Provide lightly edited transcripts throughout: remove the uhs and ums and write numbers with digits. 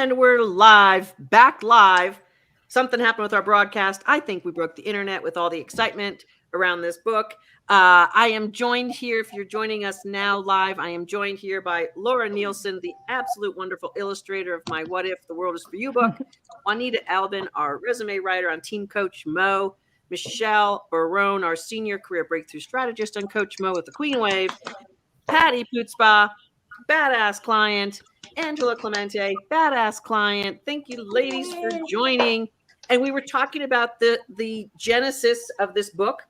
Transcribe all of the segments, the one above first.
And we're live, back live. Something happened with our broadcast. I think we broke the internet with all the excitement around this book. I am joined here, if you're joining us now live, I am joined here by Laura Nielsen, the absolute wonderful illustrator of my What If the World is For You book, Juanita Albin, our resume writer on Team Coach Mo, Michelle Barone, our senior career breakthrough strategist on Coach Mo with the Queen Wave, Patty Putzba, badass client, Angela Clemente, badass client. Thank you, ladies, for joining. And we were talking about the genesis of this book.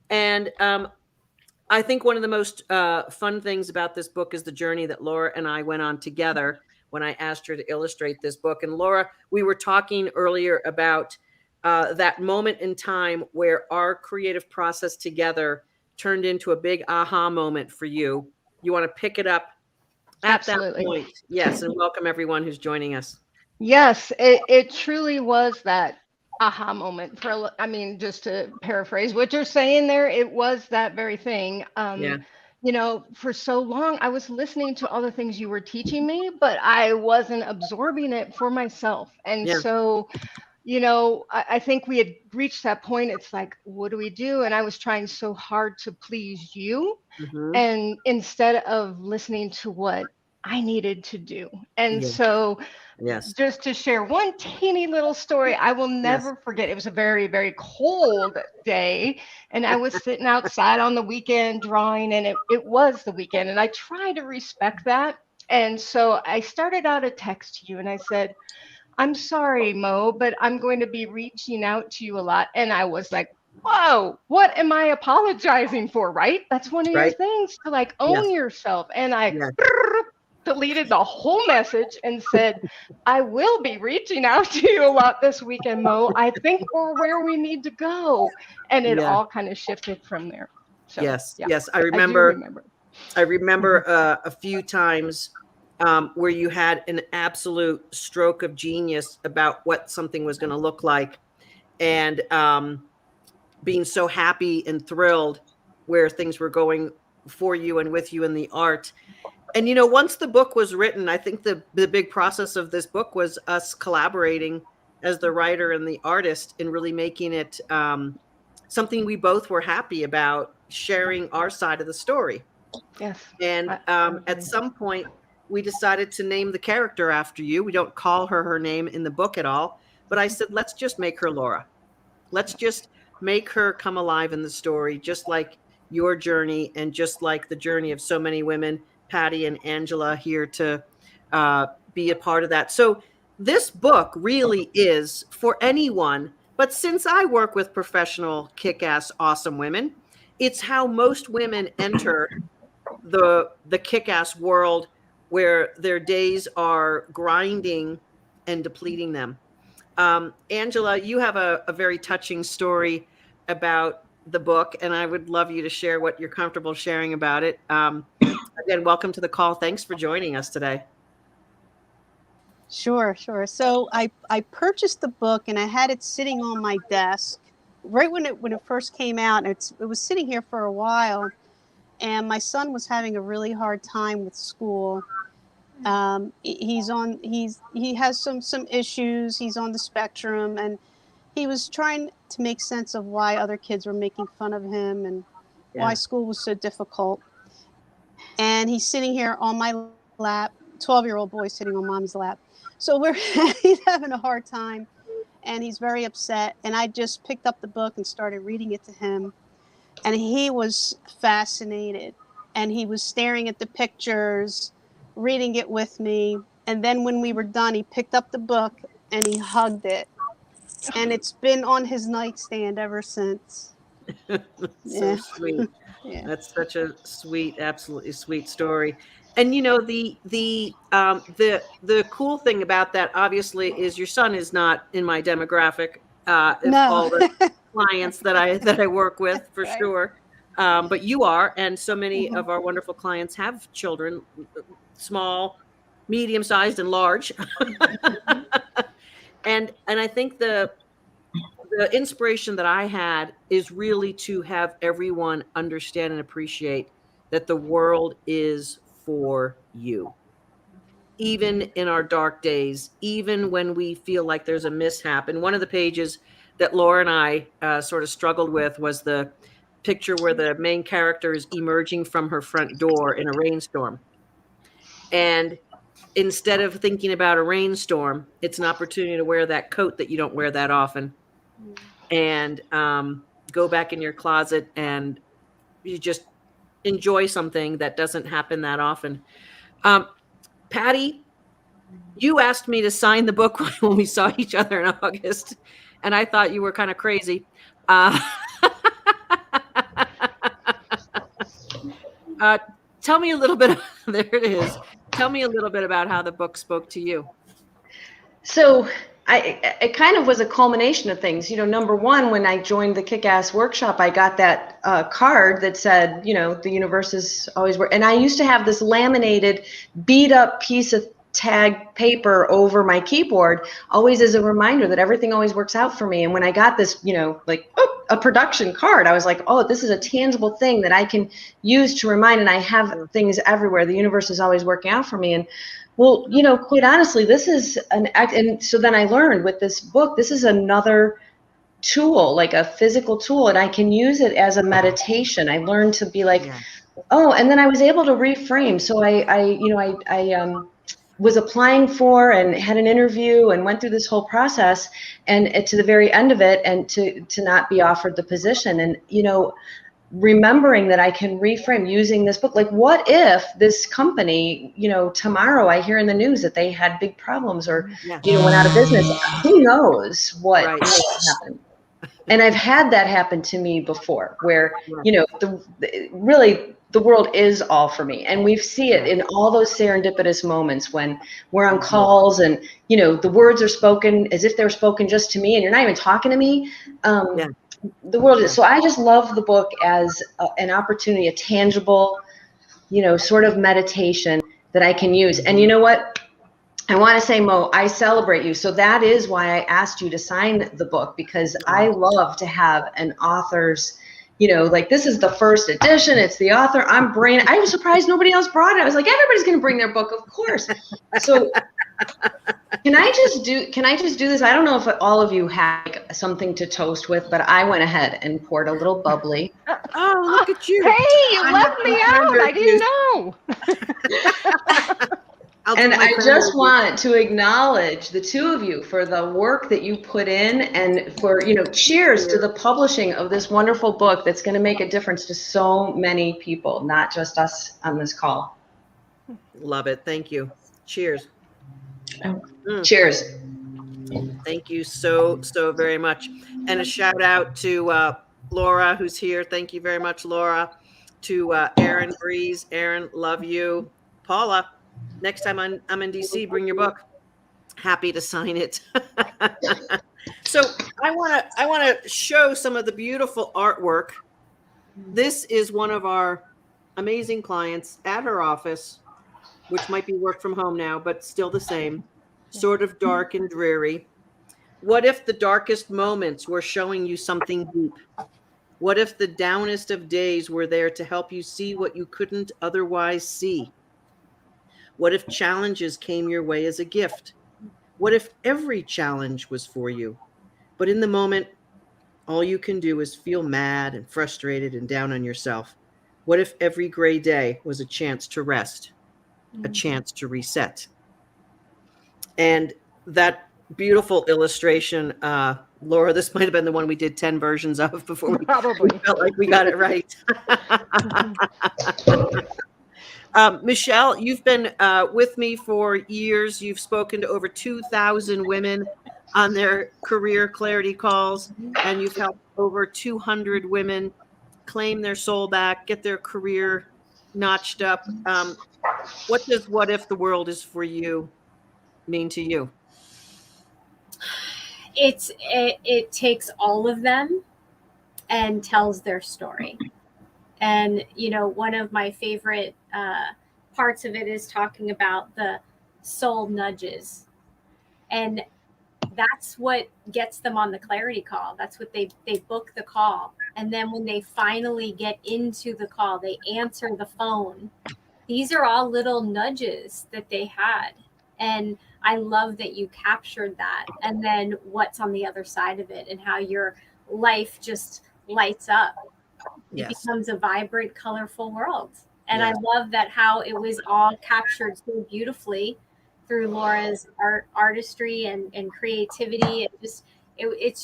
And I think one of the most fun things about this book is the journey that Laura and I went on together when I asked her to illustrate this book. And Laura, we were talking earlier about that moment in time where our creative process together turned into a big aha moment for you. You want to pick it up at Absolutely. that point? Yes, and welcome everyone who's joining us. Yes, it truly was that aha moment. Just to paraphrase what you're saying there, it was that very thing. Yeah. For so long, I was listening to all the things you were teaching me, but I wasn't absorbing it for myself. And Yeah. so, I think we had reached that point. It's like, what do we do? And I was trying so hard to please you. Mm-hmm. And instead of listening to what I needed to do. And Yeah. so, Yes. just to share one teeny little story, I will Yes. never forget. It was a very, very cold day, and I was sitting outside on the weekend drawing, and it was the weekend, and I try to respect that. And so I started out a text to you, and I said, I'm sorry, Mo, but I'm going to be reaching out to you a lot. And I was like, whoa, what am I apologizing for? Right? That's one of your Right. things to like Yes. own yourself. And I Yes. deleted the whole message and said, I will be reaching out to you a lot this weekend, Mo. I think we're where we need to go. And it Yeah. all kind of shifted from there. So, Yes. yeah, Yes. I I do remember. remember. I remember Mhm. a few times where you had an absolute stroke of genius about what something was going to look like, and being so happy and thrilled where things were going for you and with you in the art. And once the book was written, I think the big process of this book was us collaborating as the writer and the artist and really making it something we both were happy about, sharing our side of the story. Yes, And I at agree. some point, we decided to name the character after you. We don't call her name in the book at all. But I said, let's just make her Laura. Let's just make her come alive in the story, just like your journey and just like the journey of so many women, Patty and Angela, here to be a part of that. So this book really is for anyone. But since I work with professional, kick ass, awesome women, it's how most women enter the kick-ass world where their days are grinding and depleting them. Angela, you have a very touching story about the book, and I would love you to share what you're comfortable sharing about it. Again, welcome to the call. Thanks for joining us today. Sure, sure. So I purchased the book and I had it sitting on my desk right when it first came out. And it was sitting here for a while, and my son was having a really hard time with school. He has some issues. He's on the spectrum, and he was trying to make sense of why other kids were making fun of him and why Yeah. school was so difficult. And he's sitting here on my lap, 12-year-old boy sitting on mommy's lap. So we're he's having a hard time, and he's very upset. And I just picked up the book and started reading it to him, and he was fascinated, and he was staring at the pictures, reading it with me. And then when we were done, he picked up the book and he hugged it, and it's been on his nightstand ever since. So Yeah. sweet. Yeah. That's such a sweet, absolutely sweet story. And the cool thing about that obviously is your son is not in my demographic of No. all the clients that I work with for Right. sure. But you are, and so many Mhm. of our wonderful clients have children, small, medium sized, and large. Mhm. And I think the inspiration that I had is really to have everyone understand and appreciate that the world is for you. even in our dark days, even when we feel like there's a mishap. And one of the pages that Laura and I sort of struggled with was the picture where the main character is emerging from her front door in a rainstorm. And instead of thinking about a rainstorm, it's an opportunity to wear that coat that you don't wear that often, and go back in your closet and you just enjoy something that doesn't happen that often. Patty, you asked me to sign the book when we saw each other in August, and I thought you were kind of crazy. Uh, tell me a little bit. There it is. Tell me a little bit about how the book spoke to you. So it kind of was a culmination of things. Number one, when I joined the Kick-Ass Workshop, I got that card that said, the universe is always work. And I used to have this laminated, beat up piece of tag paper over my keyboard, always as a reminder that everything always works out for me. And when I got this, a production card, I was like, oh, this is a tangible thing that I can use to remind. And I have things everywhere. The universe is always working out for me. And well, quite honestly, this is and so then I learned with this book, this is another tool, like a physical tool, and I can use it as a meditation. I learned to be like, oh, and then I was able to reframe. So I was applying for and had an interview and went through this whole process, and to the very end of it, and to not be offered the position. And remembering that I can reframe using this book. Like, what if this company, tomorrow I hear in the news that they had big problems or, went out of business? Who knows what happened? And I've had that happen to me before where, really the world is all for me. And we see it in all those serendipitous moments when we're on calls and, the words are spoken as if they're spoken just to me and you're not even talking to me. The world is. So I just love the book as an opportunity, a tangible, sort of meditation that I can use. And you know what? I want to say, Mo, I celebrate you. So that is why I asked you to sign the book, because I love to have an author's, like this is the first edition. It's the author. I was surprised nobody else brought it. I was like, everybody's going to bring their book, of course. So can I just do this? I don't know if all of you have something to toast with, but I went ahead and poured a little bubbly. Oh, look at you. Hey, you left me out. I didn't know. And I just want to acknowledge the two of you for the work that you put in, and for, cheers to the publishing of this wonderful book that's going to make a difference to so many people, not just us on this call. Love it. Thank you. Cheers. Cheers. Thank you so very much. And a shout out to Laura, who's here. Thank you very much, Laura. To Aaron Breeze. Aaron, love you. Paula, next time I'm in DC, bring your book. Happy to sign it. So I want to show some of the beautiful artwork. This is one of our amazing clients at her office, which might be work from home now, but still the same, sort of dark and dreary. What if the darkest moments were showing you something deep? What if the downest of days were there to help you see what you couldn't otherwise see? What if challenges came your way as a gift? What if every challenge was for you? But in the moment, all you can do is feel mad and frustrated and down on yourself. What if every gray day was a chance to rest, a chance to reset? And that beautiful illustration, Laura, this might have been the one we did 10 versions of before we felt like we got it right. Michelle, you've been with me for years. You've spoken to over 2,000 women on their career clarity calls, and you've helped over 200 women claim their soul back, get their career notched up. What does "What If the World Is for You" mean to you? It takes all of them and tells their story. And, one of my favorite parts of it is talking about the soul nudges. And that's what gets them on the clarity call. That's what they book the call. And then when they finally get into the call, they answer the phone. these are all little nudges that they had. And I love that you captured that. And then what's on the other side of it and how your life just lights up. It Yes. becomes a vibrant, colorful world. And I Yes. love that how it was all captured so beautifully through Laura's artistry and creativity. It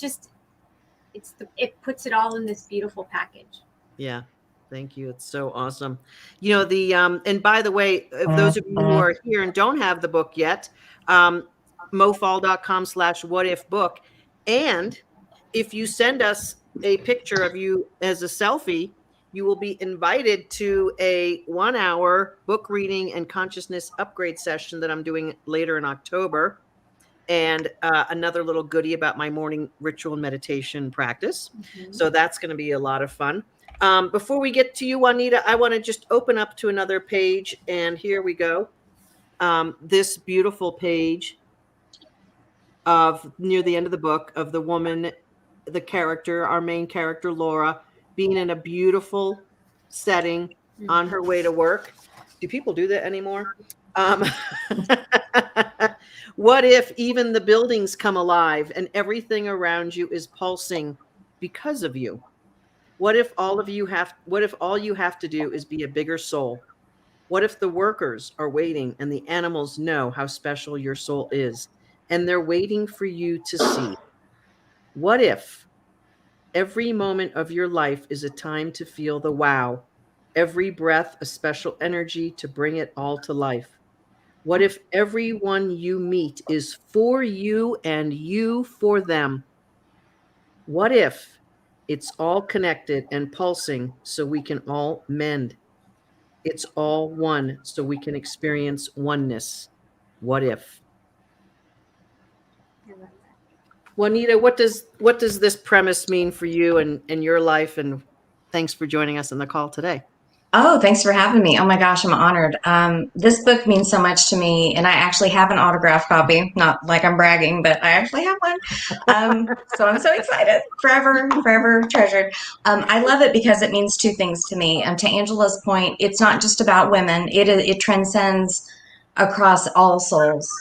puts it all in this beautiful package. Yeah. Thank you. It's so awesome. You know, and by the way, if those of you who are here and don't have the book yet, mofall.com/whatifbook. And if you send us a picture of you as a selfie, you will be invited to a 1-hour book reading and consciousness upgrade session that I'm doing later in October. And another little goodie about my morning ritual and meditation practice. Mm-hmm. So that's going to be a lot of fun. Before we get to you, Juanita, I want to just open up to another page. And here we go. This beautiful page of near the end of the book of the woman, the character, our main character, Laura, being in a beautiful setting on her way to work. Do people do that anymore? What if even the buildings come alive and everything around you is pulsing because of you? What if all you have to do is be a bigger soul? What if the workers are waiting and the animals know how special your soul is and they're waiting for you to see? What if every moment of your life is a time to feel the wow, every breath a special energy to bring it all to life? What if everyone you meet is for you and you for them? What if it's all connected and pulsing so we can all mend? It's all one so we can experience oneness. What if? Juanita, what does this premise mean for you and your life? And thanks for joining us on the call today. Oh, thanks for having me. Oh my gosh, I'm honored. This book means so much to me, and I actually have an autographed copy. Not like I'm bragging, but I actually have one. So I'm so excited. Forever, forever treasured. I love it because it means two things to me. To Angela's point, it's not just about women. It transcends across all souls.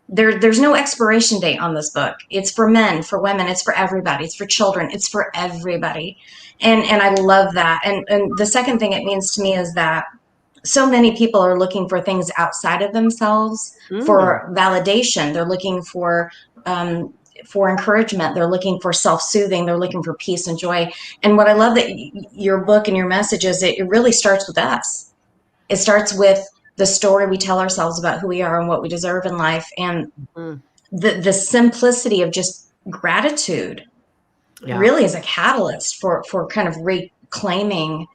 There's no expiration date on this book. It's for men, for women, it's for everybody. It's for children. It's for everybody. And I love that. And the second thing it means to me is that so many people are looking for things outside of themselves for validation. They're looking for encouragement. They're looking for self-soothing. They're looking for peace and joy. And what I love that your book and your message is, it really starts with us. It starts with the story we tell ourselves about who we are and what we deserve in life. And the simplicity of just gratitude really is a catalyst for kind of reclaiming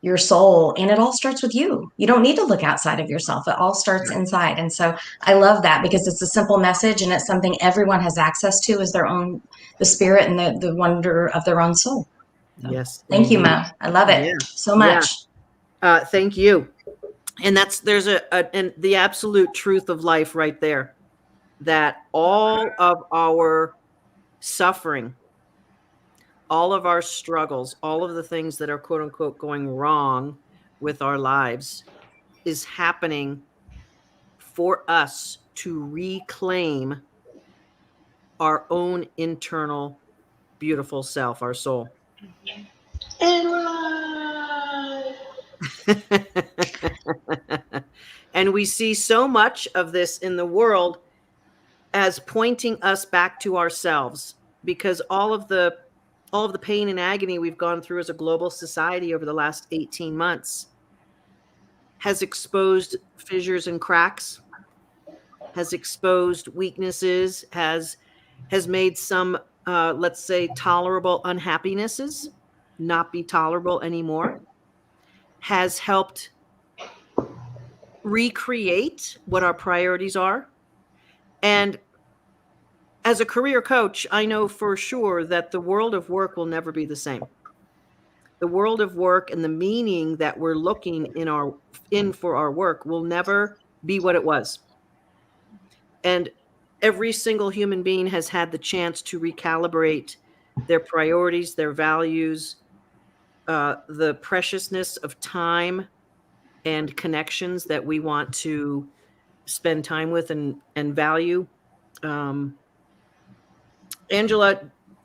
your soul. And it all starts with you. You don't need to look outside of yourself. It all starts inside. And so I love that because it's a simple message and it's something everyone has access to, is the spirit and the wonder of their own soul. So, yes. Thank you, Mo. I love it so much. Yeah. Thank you. And there's the absolute truth of life right there, that all of our suffering, all of our struggles, all of the things that are quote unquote going wrong with our lives is happening for us to reclaim our own internal beautiful self, our soul. And we see so much of this in the world as pointing us back to ourselves, because all of the pain and agony we've gone through as a global society over the last 18 months has exposed fissures and cracks, has exposed weaknesses, has made some, let's say, tolerable unhappinesses not be tolerable anymore, has helped recreate what our priorities are. And as a career coach, I know for sure that the world of work will never be the same. The world of work and the meaning that we're looking in for our work will never be what it was. And every single human being has had the chance to recalibrate their priorities, their values, the preciousness of time, and connections that we want to spend time with and value. Angela,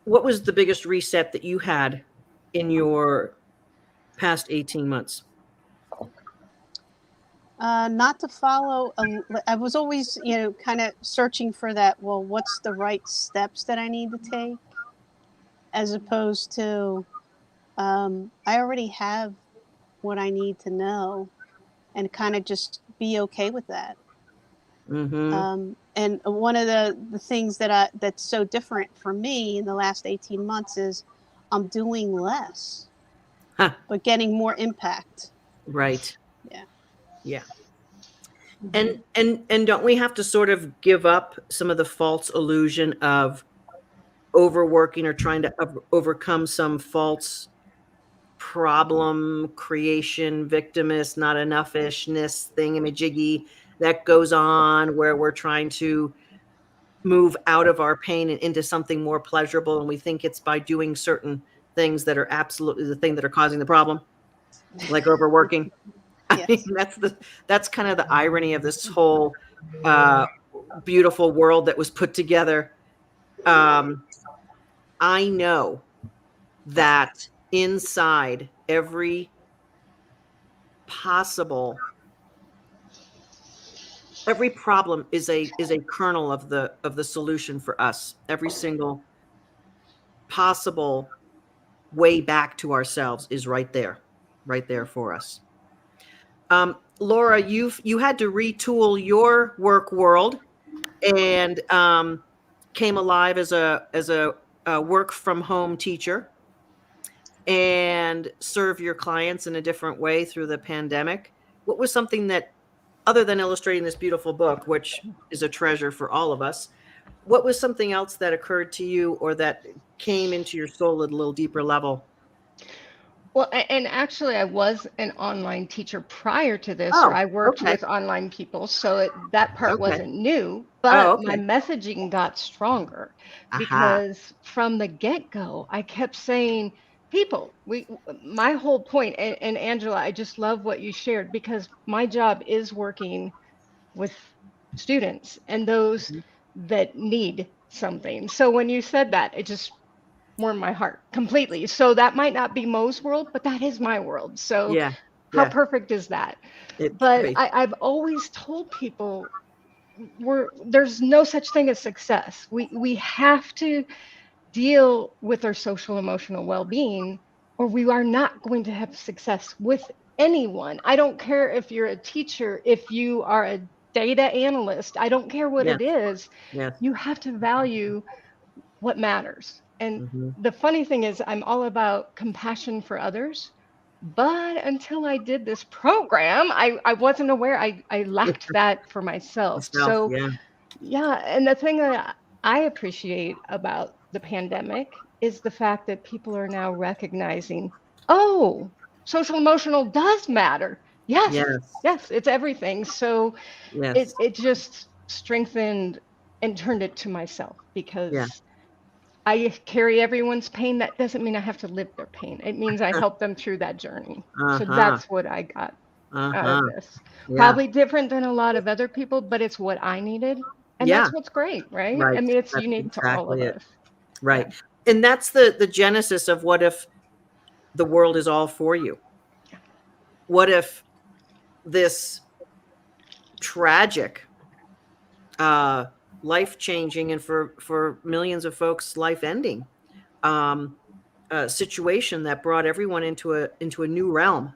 what was the biggest reset that you had in your past 18 months? Not to follow. I was always, kind of searching for that. Well, what's the right steps that I need to take, as opposed to, I already have what I need to know, and kind of just be okay with that. Mm-hmm. And one of the things that's so different for me in the last 18 months is I'm doing less, Huh. but getting more impact. Right. Yeah. Yeah. And don't we have to sort of give up some of the false illusion of overworking or trying to overcome some false problem creation, victimist, not enoughishness thingamajiggy that goes on, where we're trying to move out of our pain and into something more pleasurable, and we think it's by doing certain things that are absolutely the thing that are causing the problem, like overworking. I mean, Yes. that's kind of the irony of this whole beautiful world that was put together. I know that inside every problem is a kernel of the solution for us. Every single possible way back to ourselves is right there for us. Laura, you had to retool your work world and came alive as a work from home teacher and serve your clients in a different way through the pandemic. What was something that, other than illustrating this beautiful book, which is a treasure for all of us, what was something else that occurred to you or that came into your soul at a little deeper level? Well, and actually, I was an online teacher prior to this, or Oh, I worked okay. with online people, so that part Okay. wasn't new, Oh, but okay. my messaging got stronger Aha. because from the get-go, I kept saying, my whole point, and Angela, I just love what you shared because my job is working with students and those Mhm. that need something. So when you said that, it just warmed my heart completely. So that might not be Mo's world, but that is my world. So Yeah. how Yeah. perfect is that? It's But great. I've always told people there's no such thing as success. We have to deal with our social emotional well-being, or we are not going to have success with anyone. I don't care if you're a teacher, if you are a data analyst, I don't care what Yes. it is. Yes. You have to value what matters. And Mm-hmm. the funny thing is, I'm all about compassion for others. But until I did this program, I wasn't aware I lacked that for myself. Myself. So, Yeah. yeah. And the thing that I appreciate about the pandemic is the fact that people are now recognizing, oh, social emotional does matter. Yes, Yes. yes, it's everything. So Yes. it just strengthened and turned it to myself Yeah. because I carry everyone's pain. That doesn't mean I have to live their pain. It means I help them through that journey. So Uh-huh. that's what I got out Uh-huh. of this. Yeah. Probably different than a lot of other people, but it's what I needed. And Yeah. that's what's great, right? I Right. mean, it's That's unique to all of exactly it. us. Right. And that's the genesis of what if the world is all for you? What if this tragic, life-changing, and for millions of folks, life-ending situation that brought everyone into a new realm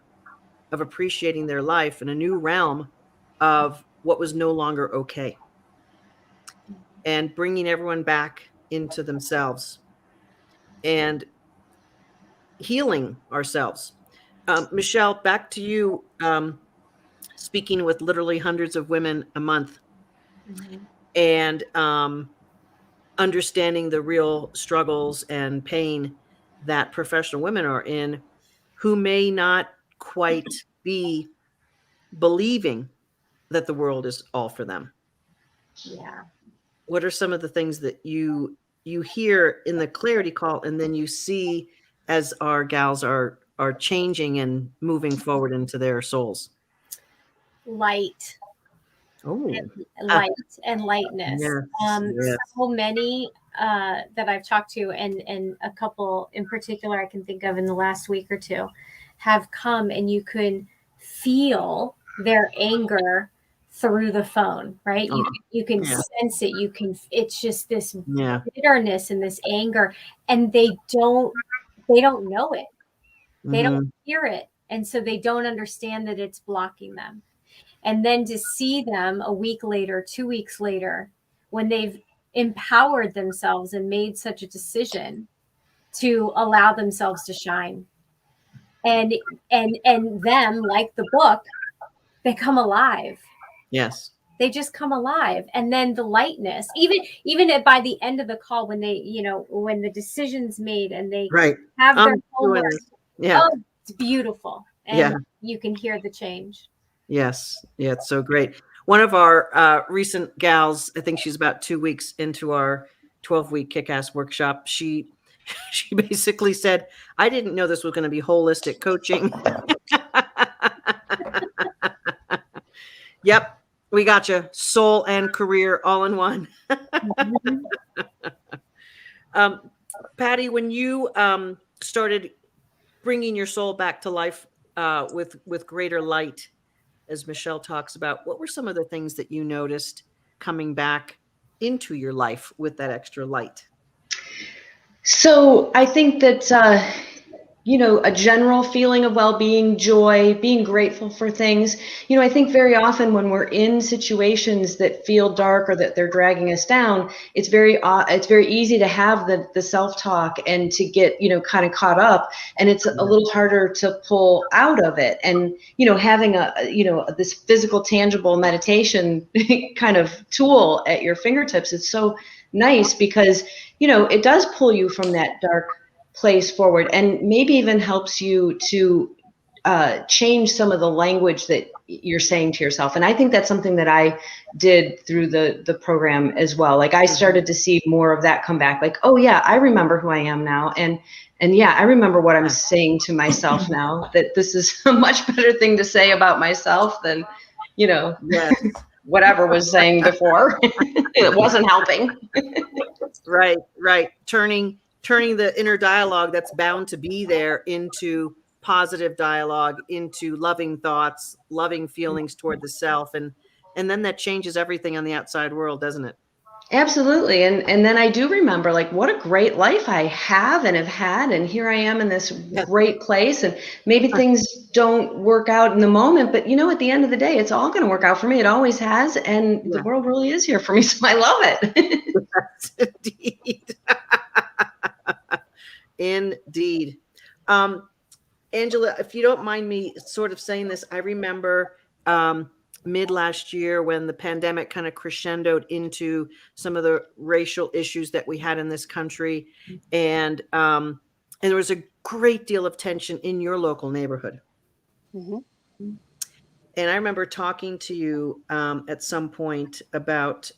of appreciating their life and a new realm of what was no longer okay, and bringing everyone back into themselves and healing ourselves. Michelle, back to you. Speaking with literally hundreds of women a month and understanding the real struggles and pain that professional women are in, who may not quite be believing that the world is all for them. Yeah. What are some of the things that you hear in the clarity call and then you see as our gals are changing and moving forward into their souls? light Oh, light and lightness. yes, yes. So many that I've talked to, and a couple in particular I can think of in the last week or two, have come, and you can feel their anger through the phone, right? You can yeah. sense it. You can. It's just this Yeah. bitterness and this anger, and they don't know it. They don't hear it, and so they don't understand that it's blocking them. And then to see them a week later, 2 weeks later, when they've empowered themselves and made such a decision to allow themselves to shine, and them, like the book, they come alive. Yes. They just come alive. And then the lightness, even by the end of the call, when they, when the decision's made and they Right. have their homework, Yeah. oh, it's beautiful. And you can hear the change. Yes. Yeah. It's so great. One of our recent gals, I think she's about 2 weeks into our 12-week kick-ass workshop. She basically said, I didn't know this was going to be holistic coaching. Yep. We got you. Soul and career all in one. Patty, when you started bringing your soul back to life with greater light, as Michelle talks about, what were some of the things that you noticed coming back into your life with that extra light? So I think that, a general feeling of well-being, joy, being grateful for things. I think very often when we're in situations that feel dark or that they're dragging us down, it's very easy to have the self-talk and to get, kind of caught up, and it's a little harder to pull out of it. And, having this physical, tangible meditation kind of tool at your fingertips, it's so nice because, it does pull you from that dark place forward, and maybe even helps you to change some of the language that you're saying to yourself. And I think that's something that I did through the program as well. Like, I started to see more of that come back. Like, oh yeah, I remember who I am now. And yeah, I remember what I'm saying to myself now, that this is a much better thing to say about myself than, whatever was saying before. It wasn't helping. Right. Turning the inner dialogue that's bound to be there into positive dialogue, into loving thoughts, loving feelings toward the self. And then that changes everything on the outside world, doesn't it? Absolutely. And then I do remember, like, what a great life I have and have had. And here I am in this great place. And maybe things don't work out in the moment, but at the end of the day, it's all going to work out for me. It always has. And the world really is here for me. So I love it. Yes, indeed. Indeed. Angela, if you don't mind me sort of saying this, I remember mid last year when the pandemic kind of crescendoed into some of the racial issues that we had in this country. And there was a great deal of tension in your local neighborhood. Mm-hmm. And I remember talking to you at some point about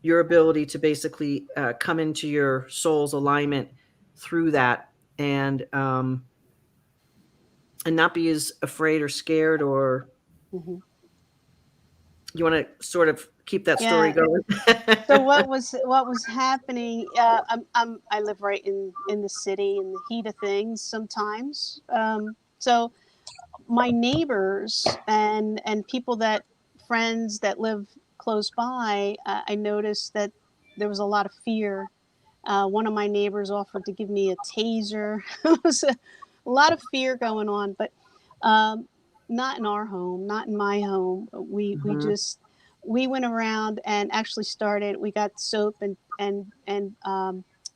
your ability to basically come into your soul's alignment through that, and not be as afraid or scared, or you want to sort of keep that story going? So what was happening? I live right in the city, in the heat of things sometimes. So my neighbors and people friends that live close by, I noticed that there was a lot of fear. One of my neighbors offered to give me a taser. It was a lot of fear going on, but not in our home, not in my home. We went around and actually we got soap and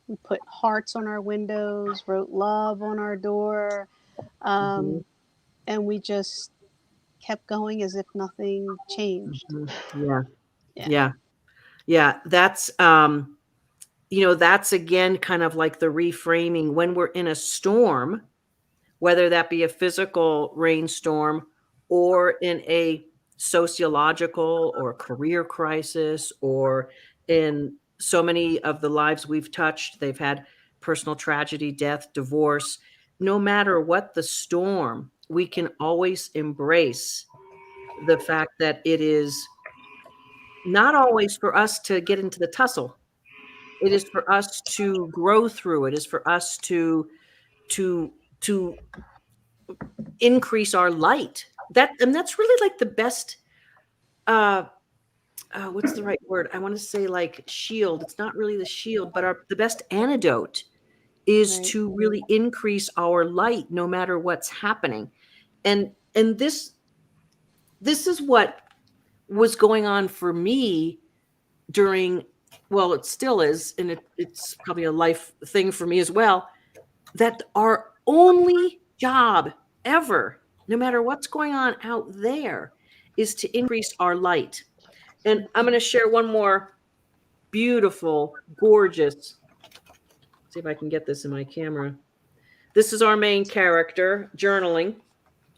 we put hearts on our windows, wrote love on our door. And we just kept going as if nothing changed. Yeah. That's, that's again, kind of like the reframing when we're in a storm, whether that be a physical rainstorm or in a sociological or career crisis, or in so many of the lives we've touched, they've had personal tragedy, death, divorce. No matter what the storm, we can always embrace the fact that it is not always for us to get into the tussle. It is for us to grow through. It is for us to increase our light. And that's really like the best. What's the right word? I want to say like shield. It's not really the shield, but the best antidote is Right. to really increase our light, no matter what's happening. And this is what was going on for me during, well, it still is, and it's probably a life thing for me as well, that our only job ever, no matter what's going on out there, is to increase our light. And I'm going to share one more beautiful, gorgeous, see if I can get this in my camera. This is our main character journaling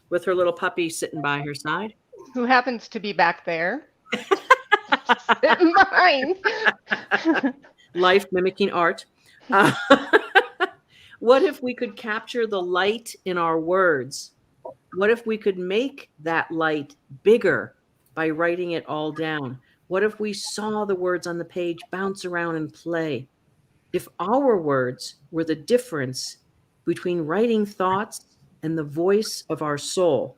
with her little puppy sitting by her side. Who happens to be back there? Sitting behind. Life mimicking art. What if we could capture the light in our words? What if we could make that light bigger by writing it all down? What if we saw the words on the page bounce around and play? If our words were the difference between writing thoughts and the voice of our soul,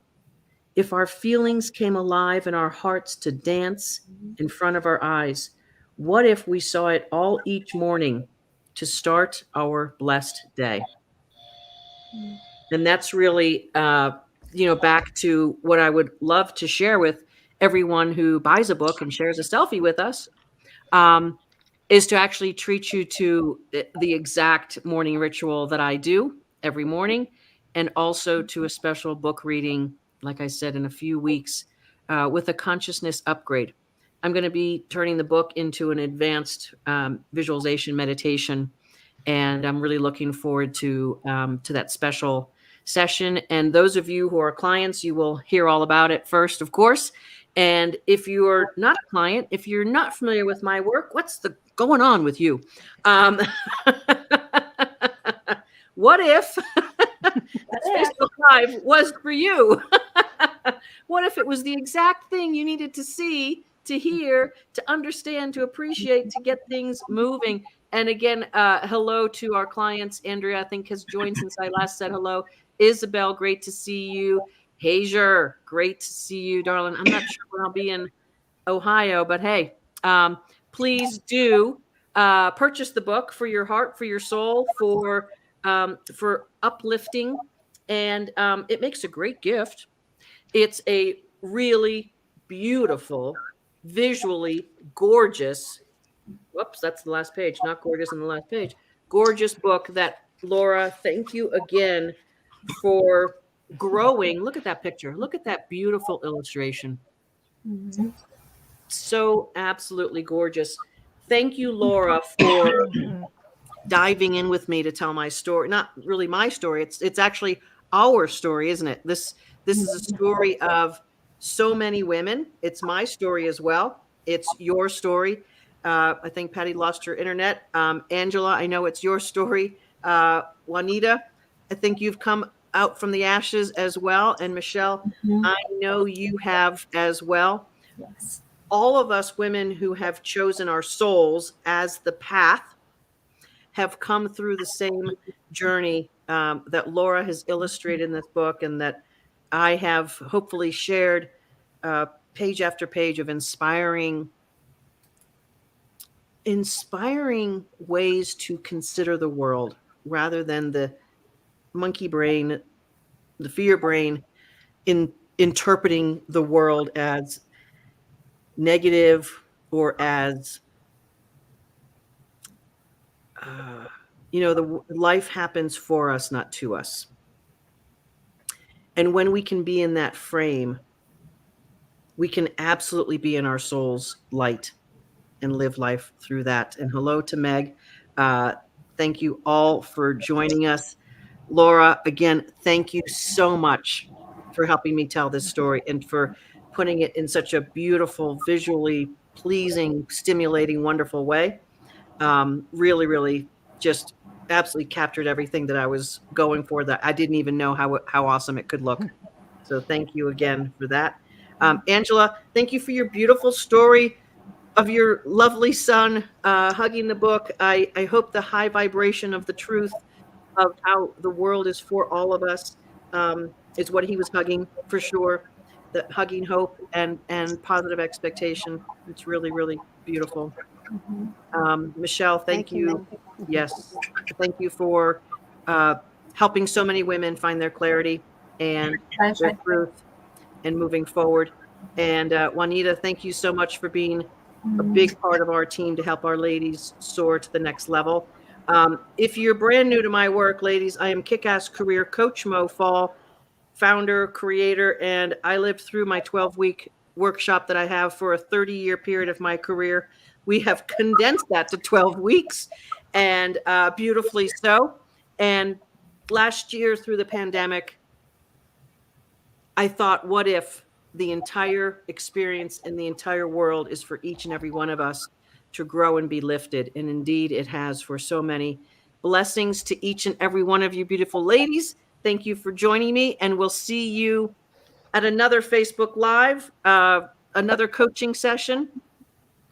if our feelings came alive in our hearts to dance in front of our eyes, what if we saw it all each morning to start our blessed day? And that's really, back to what I would love to share with everyone who buys a book and shares a selfie with us, is to actually treat you to the exact morning ritual that I do every morning, and also to a special book reading, like I said, in a few weeks, with a consciousness upgrade. I'm going to be turning the book into an advanced visualization meditation, and I'm really looking forward to that special session. And those of you who are clients, you will hear all about it first, of course. And if you're not a client, if you're not familiar with my work, what's going on with you? What if Facebook Live was for you? What if it was the exact thing you needed to see, to hear, to understand, to appreciate, to get things moving? And again, hello to our clients. Andrea, I think, has joined since I last said hello. Isabel, great to see you. Hazer, great to see you, darling. I'm not sure when I'll be in Ohio, but hey, please do purchase the book for your heart, for your soul, for uplifting, and it makes a great gift. It's a really beautiful, visually gorgeous. Whoops, that's the last page. Not gorgeous on the last page. Gorgeous book that, Laura, thank you again for growing. Look at that picture. Look at that beautiful illustration. Mm-hmm. So absolutely gorgeous. Thank you, Laura, for diving in with me to tell my story. Not really my story. It's actually our story, isn't it? This is a story of so many women. It's my story as well. It's your story. I think Patty lost her internet. Angela, I know it's your story. Juanita, I think you've come out from the ashes as well. And Michelle, mm-hmm. I know you have as well. Yes. All of us women who have chosen our souls as the path have come through the same journey that Laura has illustrated in this book, and that I have hopefully shared page after page of inspiring ways to consider the world, rather than the monkey brain, the fear brain, in interpreting the world as negative or as the life happens for us, not to us. And when we can be in that frame, we can absolutely be in our soul's light and live life through that. And hello to Meg. Thank you all for joining us. Laura, again, thank you so much for helping me tell this story and for putting it in such a beautiful, visually pleasing, stimulating, wonderful way. Really, really just absolutely captured everything that I was going for, that I didn't even know how awesome it could look. So thank you again for that. Angela, thank you for your beautiful story of your lovely son hugging the book. I hope the high vibration of the truth of how the world is for all of us is what he was hugging for sure. The hugging hope and positive expectation. It's really, really beautiful. Michelle, thank you. Mel. Yes, thank you for helping so many women find their clarity and their truth and moving forward. And Juanita, thank you so much for being a big part of our team to help our ladies soar to the next level. If you're brand new to my work, ladies, I am Kick-Ass Career Coach Mo Fall, founder, creator, and I lived through my 12-week workshop that I have for a 30-year period of my career. We have condensed that to 12 weeks, and beautifully so. And last year through the pandemic, I thought, what if the entire experience in the entire world is for each and every one of us to grow and be lifted? And indeed, it has for so many. Blessings to each and every one of you beautiful ladies. Thank you for joining me, and we'll see you at another Facebook Live, another coaching session,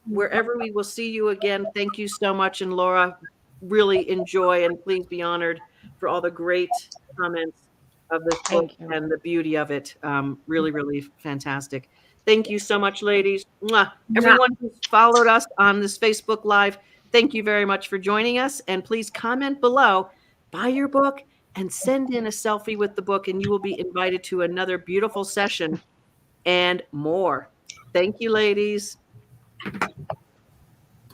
wherever we will see you again. Thank you so much. And Laura, really enjoy and please be honored for all the great comments of this book and the beauty of it. Really, really fantastic. Thank you so much, ladies. Mwah. Everyone who's followed us on this Facebook Live, thank you very much for joining us. And please comment below, buy your book, and send in a selfie with the book, and you will be invited to another beautiful session and more. Thank you, ladies.